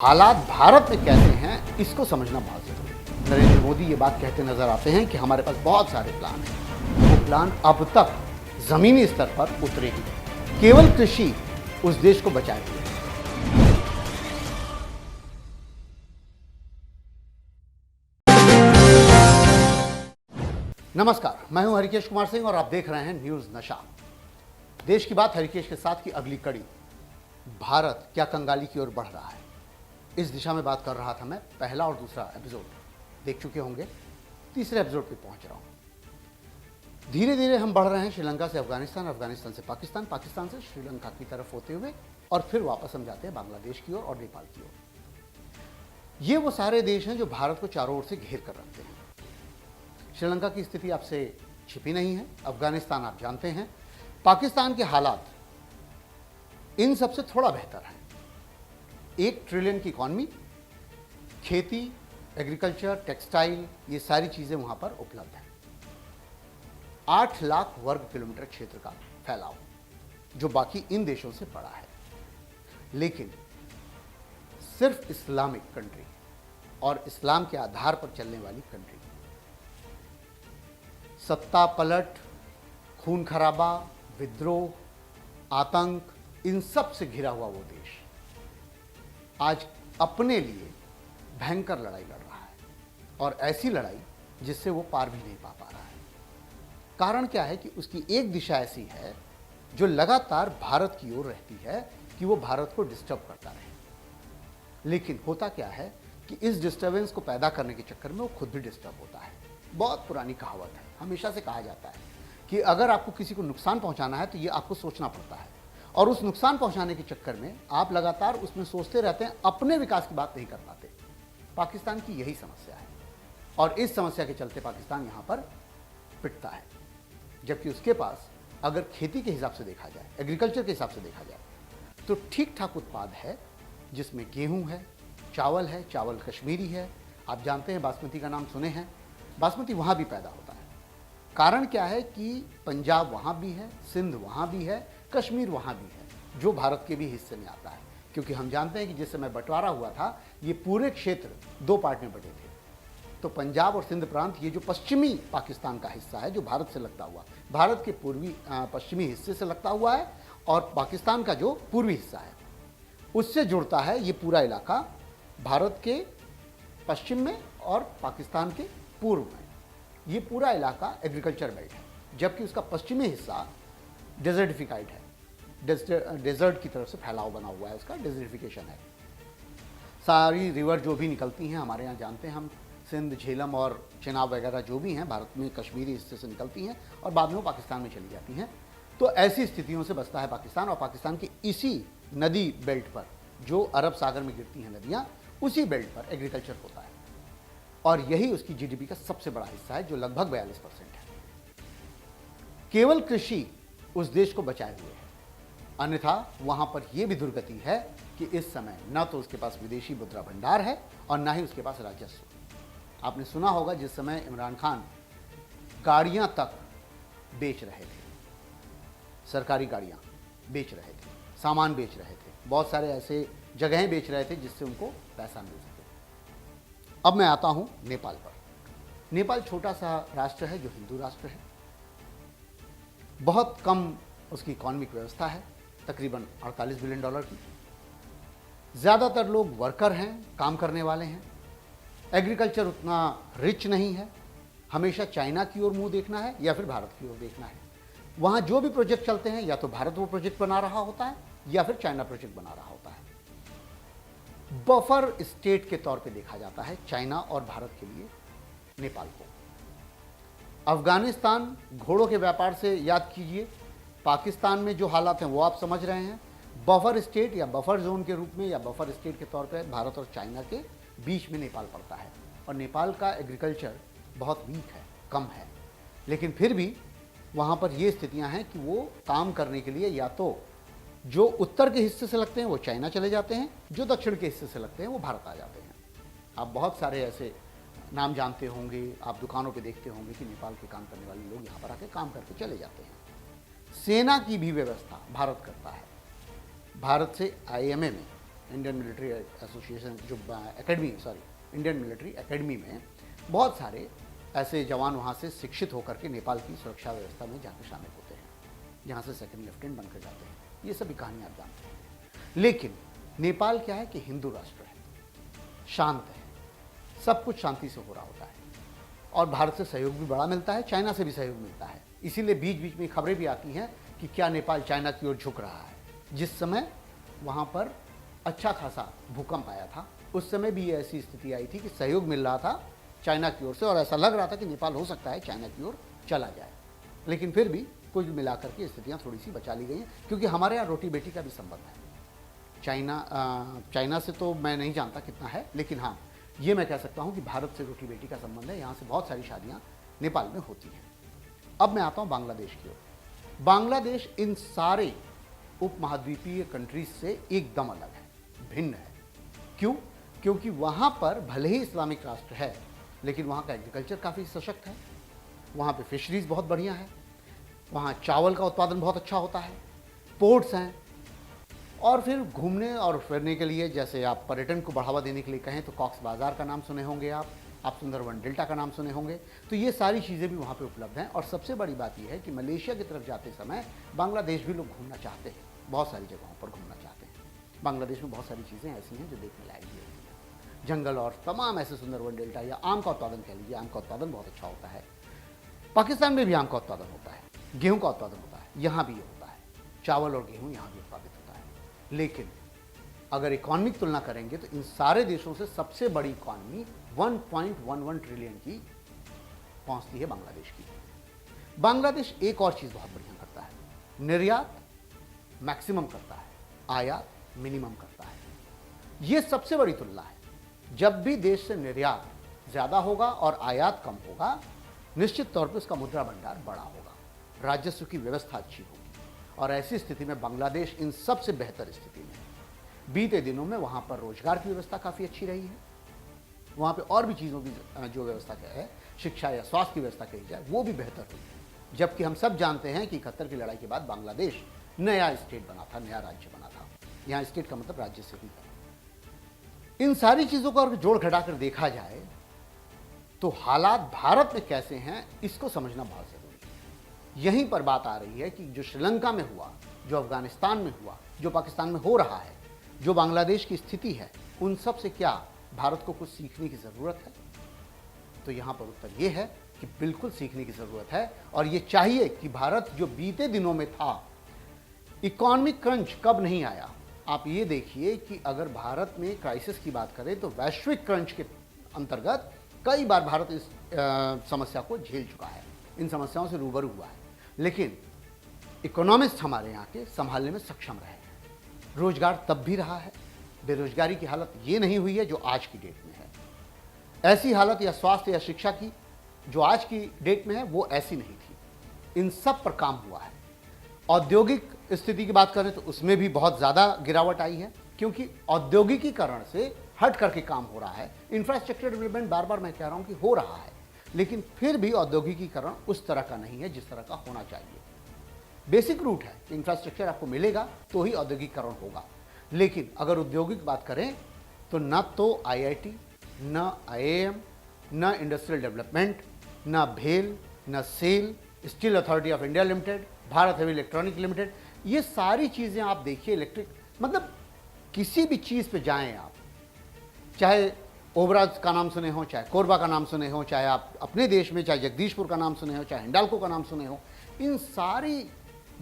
हालात भारत में कैसे हैं इसको समझना बहुत जरूरी है। नरेंद्र मोदी ये बात कहते नजर आते हैं कि हमारे पास बहुत सारे प्लान हैं। वो प्लान अब तक जमीनी स्तर पर उतरे ही नहीं। केवल कृषि उस देश को बचाए हुए है। नमस्कार, मैं हूं हरिकेश कुमार सिंह और आप देख रहे हैं न्यूज नशा। देश की बात हरिकेश के साथ की अगली कड़ी, भारत क्या कंगाली की ओर बढ़ रहा है, इस दिशा में बात कर रहा था मैं। पहला और दूसरा एपिसोड देख चुके होंगे, तीसरे एपिसोड पे पहुंच रहा हूं। धीरे धीरे हम बढ़ रहे हैं श्रीलंका से अफगानिस्तान, अफगानिस्तान से पाकिस्तान, पाकिस्तान से श्रीलंका की तरफ होते हुए और फिर वापस हम जाते हैं बांग्लादेश की ओर और नेपाल की ओर। ये वो सारे देश हैं जो भारत को चारों ओर से घेर कर रखते हैं। श्रीलंका की स्थिति आपसे छिपी नहीं है, अफगानिस्तान आप जानते हैं, पाकिस्तान के हालात इन सबसे थोड़ा बेहतर है। 1 ट्रिलियन की इकॉनमी, खेती, एग्रीकल्चर, टेक्सटाइल, ये सारी चीजें वहां पर उपलब्ध हैं। 8 लाख वर्ग किलोमीटर क्षेत्र का फैलाव, जो बाकी इन देशों से बड़ा है। लेकिन सिर्फ इस्लामिक कंट्री और इस्लाम के आधार पर चलने वाली कंट्री, सत्ता पलट, खून खराबा, विद्रोह, आतंक, इन सब से घिरा हुआ वो देश आज अपने लिए भयंकर लड़ाई लड़ रहा है, और ऐसी लड़ाई जिससे वो पार भी नहीं पा रहा है। कारण क्या है कि उसकी एक दिशा ऐसी है जो लगातार भारत की ओर रहती है कि वो भारत को डिस्टर्ब करता रहे। लेकिन होता क्या है कि इस डिस्टर्बेंस को पैदा करने के चक्कर में वो खुद भी डिस्टर्ब होता है। बहुत पुरानी कहावत है, हमेशा से कहा जाता है कि अगर आपको किसी को नुकसान पहुंचाना है तो ये आपको सोचना पड़ता है, और उस नुकसान पहुंचाने के चक्कर में आप लगातार उसमें सोचते रहते हैं, अपने विकास की बात नहीं कर पाते। पाकिस्तान की यही समस्या है, और इस समस्या के चलते पाकिस्तान यहां पर पिटता है। जबकि उसके पास अगर खेती के हिसाब से देखा जाए, एग्रीकल्चर के हिसाब से देखा जाए, तो ठीक ठाक उत्पाद है, जिसमें गेहूं है, चावल है, चावल कश्मीरी है। आप जानते हैं, बासमती का नाम सुने हैं, बासमती वहां भी पैदा होता है। कारण क्या है कि पंजाब वहां भी है, सिंध वहां भी है, कश्मीर वहां भी है, जो भारत के भी हिस्से में आता है। क्योंकि हम जानते हैं कि जिस समय बंटवारा हुआ था, ये पूरे क्षेत्र 2 पार्ट में बटे थे। तो पंजाब और सिंध प्रांत, ये जो पश्चिमी पाकिस्तान का हिस्सा है, जो भारत से लगता हुआ, भारत के पूर्वी पश्चिमी हिस्से से लगता हुआ है, और पाकिस्तान का जो पूर्वी हिस्सा है उससे जुड़ता है। ये पूरा इलाका भारत के पश्चिम में और पाकिस्तान के पूर्व में, ये पूरा इलाका एग्रीकल्चर बेल्ट है। जबकि उसका पश्चिमी हिस्सा डेजर्टिफाइड है, डेजर्ट की तरफ से फैलाव बना हुआ है, उसका डेजर्टिफिकेशन है। सारी रिवर जो भी निकलती हैं हमारे यहाँ, जानते हैं हम, सिंध, झेलम और चेनाब वगैरह जो भी हैं, भारत में कश्मीरी हिस्से से निकलती हैं और बाद में वो पाकिस्तान में चली जाती हैं। तो ऐसी स्थितियों से बचता है पाकिस्तान, और पाकिस्तान की इसी नदी बेल्ट पर, जो अरब सागर में गिरती हैं नदियाँ, उसी बेल्ट पर एग्रीकल्चर होता है, और यही उसकी जीडीपी का सबसे बड़ा हिस्सा है, जो लगभग 42% है। केवल कृषि उस देश को बचाए हुए है। अन्यथा वहां पर यह भी दुर्गति है कि इस समय न तो उसके पास विदेशी मुद्रा भंडार है और न ही उसके पास राजस्व। आपने सुना होगा, जिस समय इमरान खान गाड़ियां तक बेच रहे थे, सरकारी गाड़ियां बेच रहे थे, सामान बेच रहे थे, बहुत सारे ऐसे जगहें बेच रहे थे जिससे उनको पैसा मिल सके। अब मैं आता हूं नेपाल पर। नेपाल छोटा सा राष्ट्र है, जो हिंदू राष्ट्र है, बहुत कम उसकी इकोनॉमिक व्यवस्था है, तकरीबन $48 बिलियन की। ज़्यादातर लोग वर्कर हैं, काम करने वाले हैं। एग्रीकल्चर उतना रिच नहीं है। हमेशा चाइना की ओर मुंह देखना है या फिर भारत की ओर देखना है। वहाँ जो भी प्रोजेक्ट चलते हैं, या तो भारत वो प्रोजेक्ट बना रहा होता है या फिर चाइना प्रोजेक्ट बना रहा होता है। बफर स्टेट के तौर पे देखा जाता है चाइना और भारत के लिए नेपाल को। अफगानिस्तान घोड़ों के व्यापार से याद कीजिए, पाकिस्तान में जो हालात हैं वो आप समझ रहे हैं। बफर स्टेट या बफर जोन के रूप में या बफर स्टेट के तौर पे भारत और चाइना के बीच में नेपाल पड़ता है, और नेपाल का एग्रीकल्चर बहुत वीक है, कम है। लेकिन फिर भी वहाँ पर ये स्थितियाँ हैं कि वो काम करने के लिए या तो जो उत्तर के हिस्से से लगते हैं वो चाइना चले जाते हैं, जो दक्षिण के हिस्से से लगते हैं वो भारत आ जाते हैं। आप बहुत सारे ऐसे नाम जानते होंगे, आप दुकानों पे देखते होंगे कि नेपाल के काम करने वाले लोग यहाँ पर आके काम करके चले जाते हैं। सेना की भी व्यवस्था भारत करता है। भारत से आईएमए में इंडियन मिलिट्री एसोसिएशन जो एकेडमी इंडियन मिलिट्री एकेडमी में बहुत सारे ऐसे जवान वहाँ से शिक्षित होकर के नेपाल की सुरक्षा व्यवस्था में जाकर शामिल होते हैं, जहाँ से सेकंड लेफ्टिनेंट बनकर जाते हैं। ये सभी कहानी आप जानते हैं। लेकिन नेपाल क्या है कि हिंदू राष्ट्र है, शांत है, सब कुछ शांति से हो रहा होता है और भारत से सहयोग भी बड़ा मिलता है, चाइना से भी सहयोग मिलता है। इसीलिए बीच बीच में खबरें भी आती हैं कि क्या नेपाल चाइना की ओर झुक रहा है। जिस समय वहाँ पर अच्छा खासा भूकंप आया था, उस समय भी ये ऐसी स्थिति आई थी कि सहयोग मिल रहा था चाइना की ओर से और ऐसा लग रहा था कि नेपाल हो सकता है चाइना की ओर चला जाए। लेकिन फिर भी कुछ मिलाकर के स्थितियाँ थोड़ी सी बचा ली गई हैं, क्योंकि हमारे यहाँ रोटी बेटी का भी संबंध है। चाइना से तो मैं नहीं जानता कितना है, लेकिन हाँ ये मैं कह सकता हूँ कि भारत से रोटी बेटी का संबंध है। यहाँ से बहुत सारी शादियाँ नेपाल में होती हैं। अब मैं आता हूँ बांग्लादेश की ओर। बांग्लादेश इन सारे उपमहाद्वीपीय कंट्रीज से एकदम अलग है, भिन्न है। क्यों? क्योंकि वहाँ पर भले ही इस्लामिक राष्ट्र है, लेकिन वहाँ का एग्रीकल्चर काफ़ी सशक्त है, वहाँ पे फिशरीज बहुत बढ़िया है, वहाँ चावल का उत्पादन बहुत अच्छा होता है, पोर्ट्स हैं, और फिर घूमने और फिरने के लिए जैसे आप पर्यटन को बढ़ावा देने के लिए कहें तो कॉक्स बाज़ार का नाम सुने होंगे आप सुंदरवन डेल्टा का नाम सुने होंगे। तो ये सारी चीज़ें भी वहाँ पे उपलब्ध हैं। और सबसे बड़ी बात यह है कि मलेशिया की तरफ जाते समय बांग्लादेश भी लोग घूमना चाहते हैं, बहुत सारी जगहों पर घूमना चाहते हैं। बांग्लादेश में बहुत सारी चीज़ें ऐसी हैं जो देखने लायक भी होती हैं, जंगल और तमाम ऐसे सुंदरवन डेल्टा या आम का उत्पादन कह लीजिए, आम का उत्पादन बहुत अच्छा होता है। पाकिस्तान में भी आम का उत्पादन होता है, गेहूँ का उत्पादन होता है, यहाँ भी होता है, चावल और गेहूँ यहाँ भी उत्पादित होता है। लेकिन अगर इकॉनमिक तुलना करेंगे तो इन सारे देशों से सबसे बड़ी इकॉनमी 1.11 ट्रिलियन की पहुंचती है बांग्लादेश की। बांग्लादेश एक और चीज़ बहुत बढ़िया करता है, निर्यात मैक्सिमम करता है, आयात मिनिमम करता है। ये सबसे बड़ी तुलना है। जब भी देश से निर्यात ज़्यादा होगा और आयात कम होगा, निश्चित तौर पर उसका मुद्रा भंडार बड़ा होगा, राजस्व की व्यवस्था अच्छी होगी। और ऐसी स्थिति में बांग्लादेश इन सबसे बेहतर स्थिति में है। बीते दिनों में वहाँ पर रोजगार की व्यवस्था काफ़ी अच्छी रही है, वहाँ पे और भी चीज़ों की जो व्यवस्था है, शिक्षा या स्वास्थ्य की व्यवस्था कही जाए, वो भी बेहतर हुई है। जबकि हम सब जानते हैं कि 71 की लड़ाई के बाद बांग्लादेश नया स्टेट बना था, नया राज्य बना था। यहाँ स्टेट का मतलब राज्य से ही है। इन सारी चीज़ों को अगर जोड़ घटाकर देखा जाए तो हालात भारत में कैसे हैं, इसको समझना बहुत ज़रूरी है। यहीं पर बात आ रही है कि जो श्रीलंका में हुआ, जो अफगानिस्तान में हुआ, जो पाकिस्तान में हो रहा है, जो बांग्लादेश की स्थिति है, उन सब से क्या भारत को कुछ सीखने की ज़रूरत है? तो यहाँ पर उत्तर ये है कि बिल्कुल सीखने की ज़रूरत है। और ये चाहिए कि भारत जो बीते दिनों में था, इकोनॉमिक क्रंच कब नहीं आया। आप ये देखिए कि अगर भारत में क्राइसिस की बात करें तो वैश्विक क्रंच के अंतर्गत कई बार भारत इस समस्या को झेल चुका है, इन समस्याओं से रूबरू हुआ है। लेकिन इकोनॉमिस्ट हमारे यहाँ के संभालने में सक्षम रहे हैं। रोजगार तब भी रहा है, बेरोजगारी की हालत ये नहीं हुई है जो आज की डेट में है। ऐसी हालत या स्वास्थ्य या शिक्षा की जो आज की डेट में है वो ऐसी नहीं थी। इन सब पर काम हुआ है। औद्योगिक स्थिति की बात करें तो उसमें भी बहुत ज़्यादा गिरावट आई है, क्योंकि औद्योगिकीकरण से हट करके काम हो रहा है। इंफ्रास्ट्रक्चर डेवलपमेंट बार बार मैं कह रहा हूँ कि हो रहा है, लेकिन फिर भी औद्योगिकीकरण उस तरह का नहीं है जिस तरह का होना चाहिए। बेसिक रूट है, इंफ्रास्ट्रक्चर आपको मिलेगा तो ही औद्योगिकीकरण होगा। लेकिन अगर औद्योगिक बात करें तो न तो आईआईटी, न आईआईएम, न इंडस्ट्रियल डेवलपमेंट, न भेल, न SAIL, steel authority of India limited, Bharat heavy electronic limited, ये सारी चीज़ें आप देखिए। इलेक्ट्रिक मतलब किसी भी चीज़ पे जाएं आप, चाहे ओबराज का नाम सुने हो, चाहे कोरबा का नाम सुने हो, चाहे आप अपने देश में चाहे जगदीशपुर का नाम सुने हो, चाहे हिंडाल्को का नाम सुने हो, इन सारी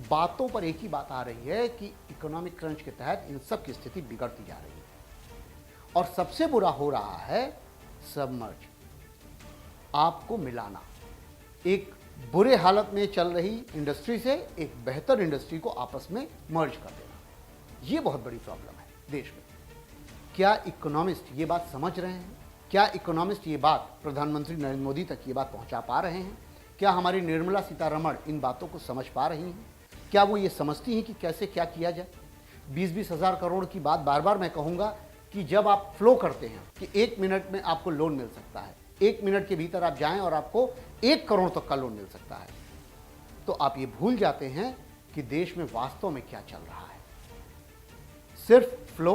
बातों पर एक ही बात आ रही है कि इकोनॉमिक क्रंच के तहत इन सब की स्थिति बिगड़ती जा रही है। और सबसे बुरा हो रहा है सबमर्ज, आपको मिलाना, एक बुरे हालत में चल रही इंडस्ट्री से एक बेहतर इंडस्ट्री को आपस में मर्ज कर देना। ये बहुत बड़ी प्रॉब्लम है देश में। क्या इकोनॉमिस्ट ये बात समझ रहे हैं? क्या इकोनॉमिस्ट ये बात प्रधानमंत्री नरेंद्र मोदी तक ये बात पहुंचा पा रहे हैं? क्या हमारी निर्मला सीतारमण इन बातों को समझ पा रही हैं? क्या वो ये समझती हैं कि कैसे क्या किया जाए? 20-20 हज़ार करोड़ की बात बार बार मैं कहूँगा कि जब आप फ्लो करते हैं कि 1 मिनट में आपको लोन मिल सकता है, 1 मिनट के भीतर आप जाएं और आपको 1 करोड़ तक का लोन मिल सकता है, तो आप ये भूल जाते हैं कि देश में वास्तव में क्या चल रहा है। सिर्फ फ्लो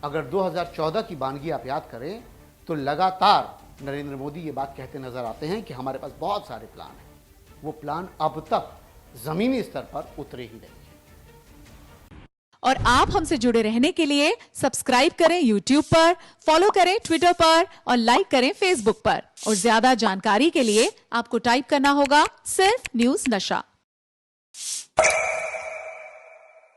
अगर 2014 की बानगी आप याद करें तो लगातार नरेंद्र मोदी ये बात कहते नजर आते हैं कि हमारे पास बहुत सारे प्लान हैं। वो प्लान अब तक जमीनी स्तर पर उतरे ही नहीं है। और आप हमसे जुड़े रहने के लिए सब्सक्राइब करें YouTube पर, फॉलो करें ट्विटर पर और लाइक करें Facebook पर। और ज्यादा जानकारी के लिए आपको टाइप करना होगा सिर्फ न्यूज़ नशा।